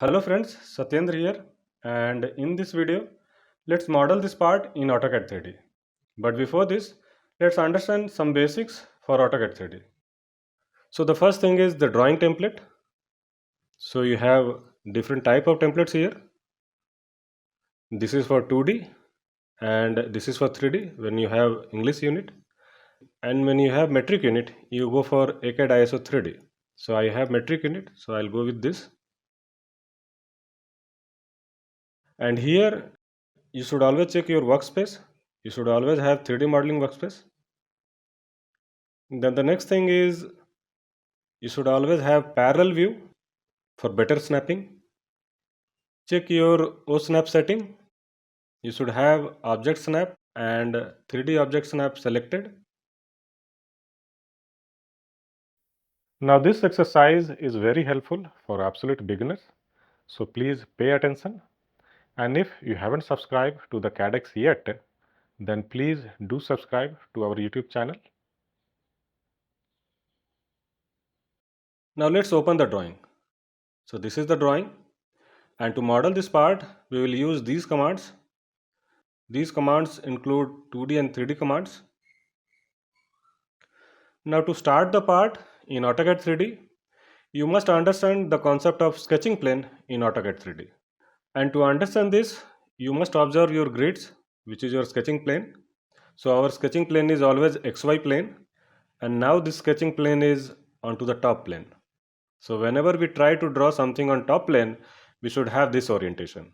Hello friends, Satyendra here, and in this video let's model this part in AutoCAD 3D. But before this, let's understand some basics for AutoCAD 3D. So the first thing is the drawing template. So you have different type of templates here. This is for 2D and this is for 3D when you have English unit, and when you have metric unit you go for AutoCAD ISO 3D. So I have metric unit, so I'll go with this. And here you should always check your workspace. You should always have 3D modeling workspace. Then the next thing is you should always have parallel view for better snapping. Check your OSnap setting. You should have object snap and 3D object snap selected. Now this exercise is very helpful for absolute beginners. So please pay attention. And if you haven't subscribed to the CADx yet, then please do subscribe to our YouTube channel. Now let's open the drawing. So this is the drawing, and to model this part we will use these commands. These commands include 2D and 3D commands. Now to start the part in AutoCAD 3D, you must understand the concept of sketching plane in AutoCAD 3D. And to understand this, you must observe your grids, which is your sketching plane. So our sketching plane is always XY plane, and now this sketching plane is onto the top plane. So whenever we try to draw something on top plane, we should have this orientation.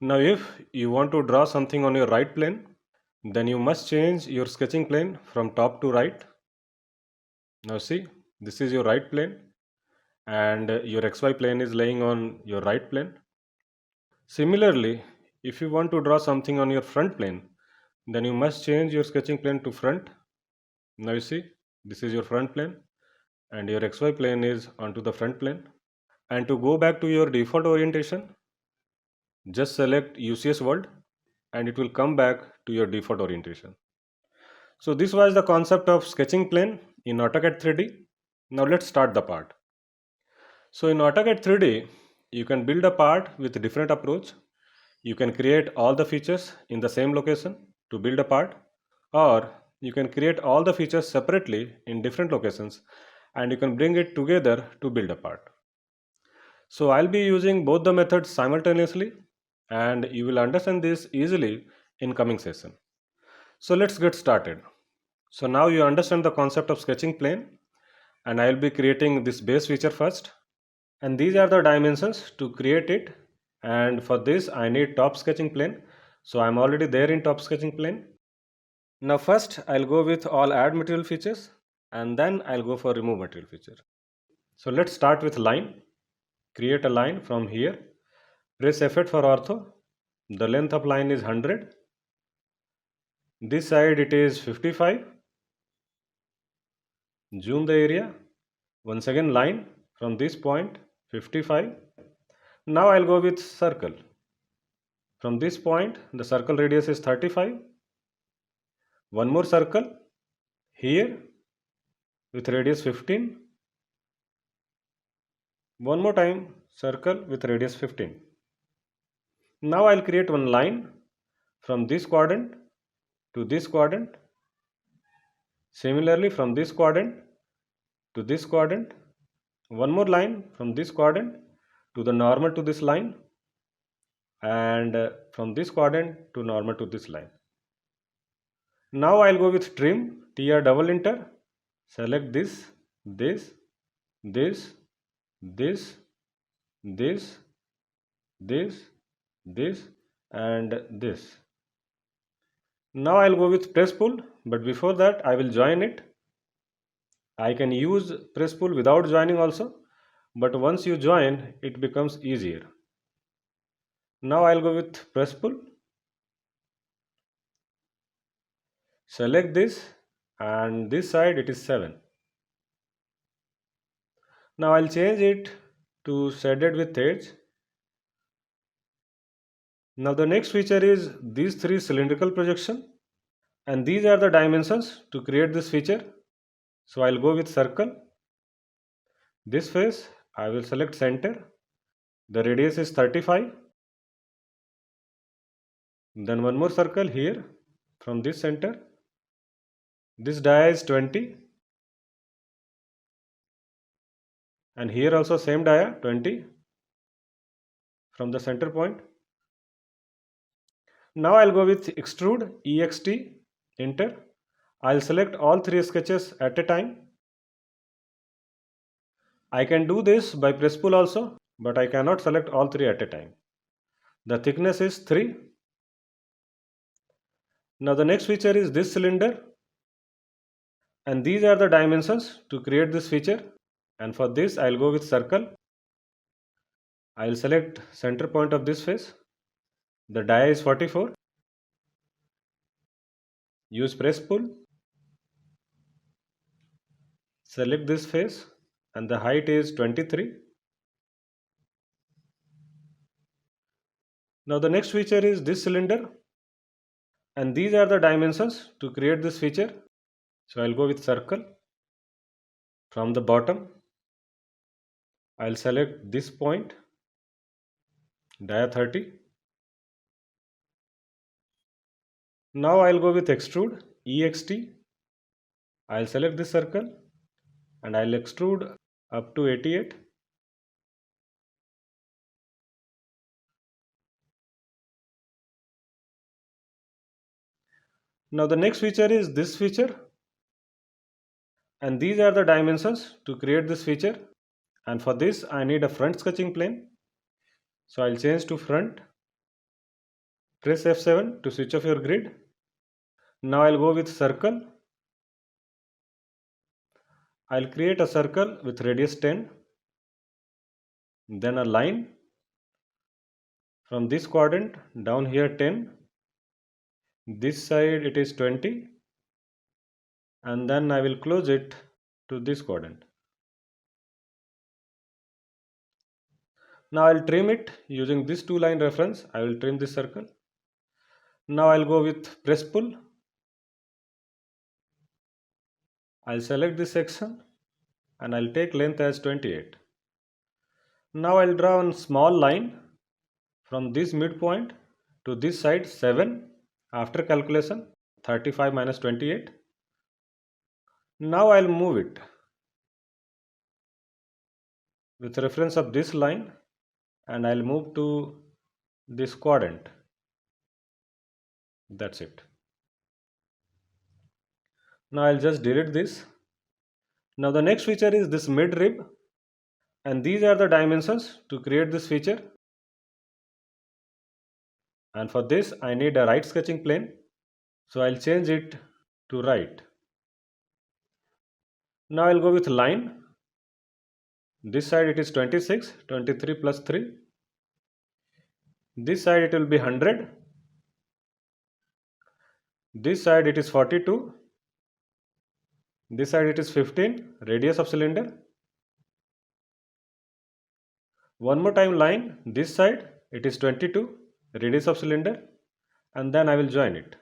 Now if you want to draw something on your right plane, then you must change your sketching plane from top to right. Now see, this is your right plane and your XY plane is laying on your right plane. Similarly, if you want to draw something on your front plane, then you must change your sketching plane to front. Now you see, this is your front plane and your XY plane is onto the front plane. And to go back to your default orientation, just select UCS world and it will come back to your default orientation. So this was the concept of sketching plane in AutoCAD 3D. Now let's start the part. So in AutoCAD 3D, you can build a part with different approach. You can create all the features in the same location to build a part, or you can create all the features separately in different locations and you can bring it together to build a part. So I'll be using both the methods simultaneously and you will understand this easily in coming session. So let's get started. So now you understand the concept of sketching plane, and I'll be creating this base feature first. And these are the dimensions to create it, and for this I need top sketching plane. So I'm already there in top sketching plane. Now first I'll go with all add material features and then I'll go for remove material feature. So let's start with line. Create a line from here. Press F8 for ortho. The length of line is 100. This side it is 55. Zoom the area. Once again line from this point 55. Now I'll go with circle. From this point the circle radius is 35. One more circle here with radius 15. One more time circle with radius 15. Now I'll create one line from this quadrant to this quadrant. Similarly from this quadrant to this quadrant. One more line from this quadrant to the normal to this line, and from this quadrant to normal to this line. Now I'll go with trim, TR double enter, select this, this, this, this, this, this, this and this. Now I'll go with press pull, but before that I will join it. I can use press pull without joining also, but once you join it becomes easier. Now I'll go with press pull. Select this, and this side it is 7. Now I'll change it to shaded with edge. Now the next feature is these 3 cylindrical projection, and these are the dimensions to create this feature. So I'll go with circle. This face I will select center The radius is 35. Then one more circle here from this center. This dia is 20. And here also same dia 20 from the center point. Now I'll go with extrude EXT, enter. I'll select all three sketches at a time. I can do this by press pull also, but I cannot select all three at a time. The thickness is 3. Now the next feature is this cylinder, and these are the dimensions to create this feature, and for this I'll go with circle. I'll select center point of this face. The dia is 44. Use press pull. Select this face and the height is 23. Now the next feature is this cylinder, and these are the dimensions to create this feature. So I'll go with circle. From the bottom I'll select this point, dia 30. Now I'll go with extrude EXT. I'll select this circle and I'll extrude up to 88. Now the next feature is this feature, and these are the dimensions to create this feature, and for this I need a front sketching plane. So I'll change to front. Press F7 to switch off your grid. Now I'll go with circle. I'll create a circle with radius 10, then a line from this quadrant down here 10, this side it is 20, and then I will close it to this quadrant. Now I'll trim it using this 2-line reference. I will trim this circle. Now I'll go with press pull. I'll select this section and I'll take length as 28. Now I'll draw a small line from this midpoint to this side 7 after calculation 35 minus 28. Now I'll move it with reference of this line and I'll move to this quadrant. That's it. Now I'll just delete this. Now the next feature is this mid rib, and these are the dimensions to create this feature, and for this I need a right sketching plane. So I'll change it to right. Now I'll go with line. This side it is 26, 23 plus 3. This side it will be 100. This side it is 42. This side it is 15, radius of cylinder. One more time line, this side it is 22, radius of cylinder, and then I will join it.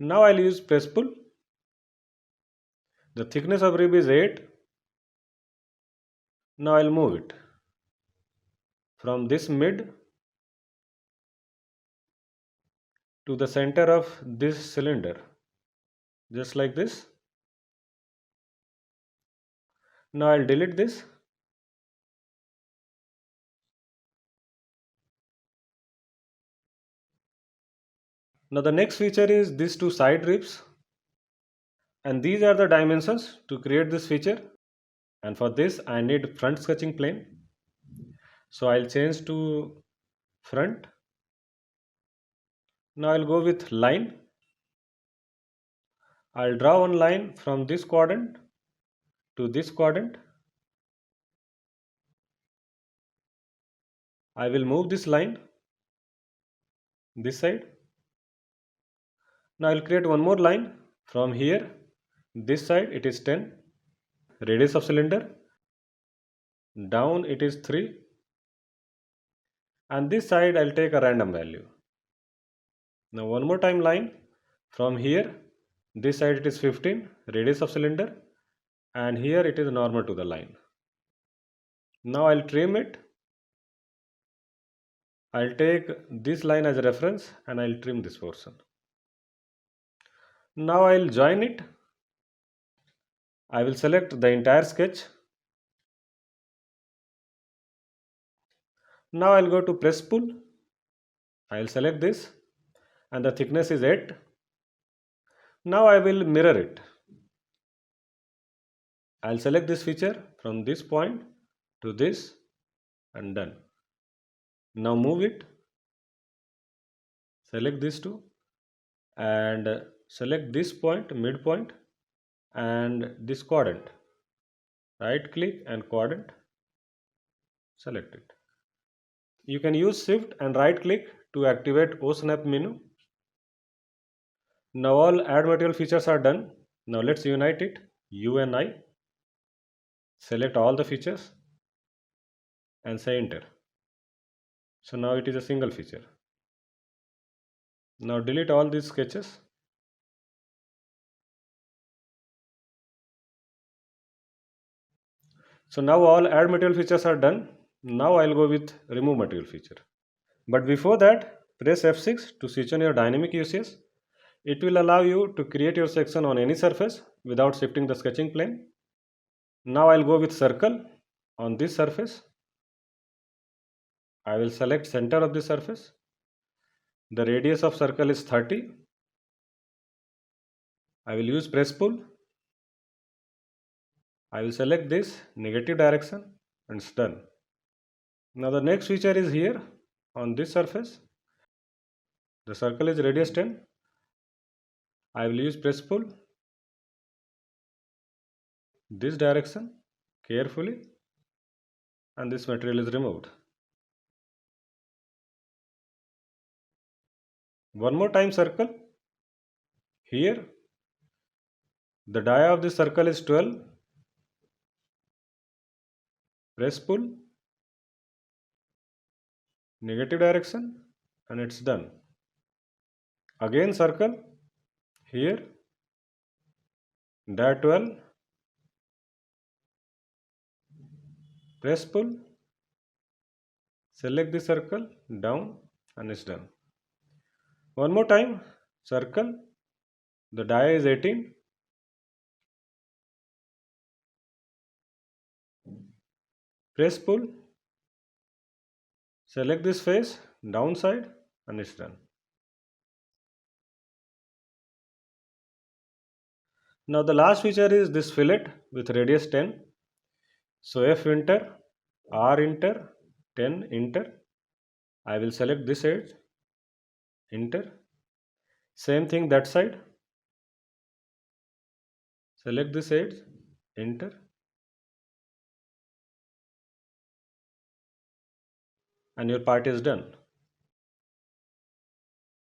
Now I will use press pull. The thickness of rib is 8. Now I will move it from this mid to the center of this cylinder, just like this. Now I will delete this. Now the next feature is these two side ribs, and these are the dimensions to create this feature, and for this I need front sketching plane. So I'll change to front. Now I'll go with line. I'll draw one line from this quadrant to this quadrant. I will move this line this side. Now I'll create one more line from here. This side it is 10, radius of cylinder. Down it is 3, and this side I'll take a random value. Now one more time line from here. This side it is 15, radius of cylinder, and here it is normal to the line. Now I'll trim it I'll take this line as a reference and I'll trim this portion. Now I'll join it. I will select the entire sketch. Now I'll go to press pull. I'll select this and the thickness is 8. Now I will mirror it. I'll select this feature from this point to this and done. Now move it. Select these two and select this point, midpoint, and this quadrant. Right click and quadrant. Select it. You can use shift and right click to activate O snap menu. Now all add material features are done. Now let's unite it. U and I. Select all the features and say enter. So now it is a single feature. Now delete all these sketches. So now all add material features are done. Now I'll go with remove material feature. But before that, press F6 to switch on your dynamic UCS. It will allow you to create your section on any surface without shifting the sketching plane. Now I'll go with circle on this surface. I will select center of the surface. The radius of circle is 30. I will use press pull. I will select this negative direction and it's done. Now the next feature is here on this surface. The circle is radius 10. I will use press pull this direction carefully and this material is removed. One more time circle. Here the dia of this circle is 12. Press pull negative direction and it's done. Again circle. Here dia 12. Press pull. Select the circle down and it's done. One more time circle. The dia is 18. Press pull. Select this face downside and it's done. Now the last feature is this fillet with radius 10. So F enter, R enter, 10 enter. I will select this edge, enter. Same thing that side. Select this edge, enter. And your part is done.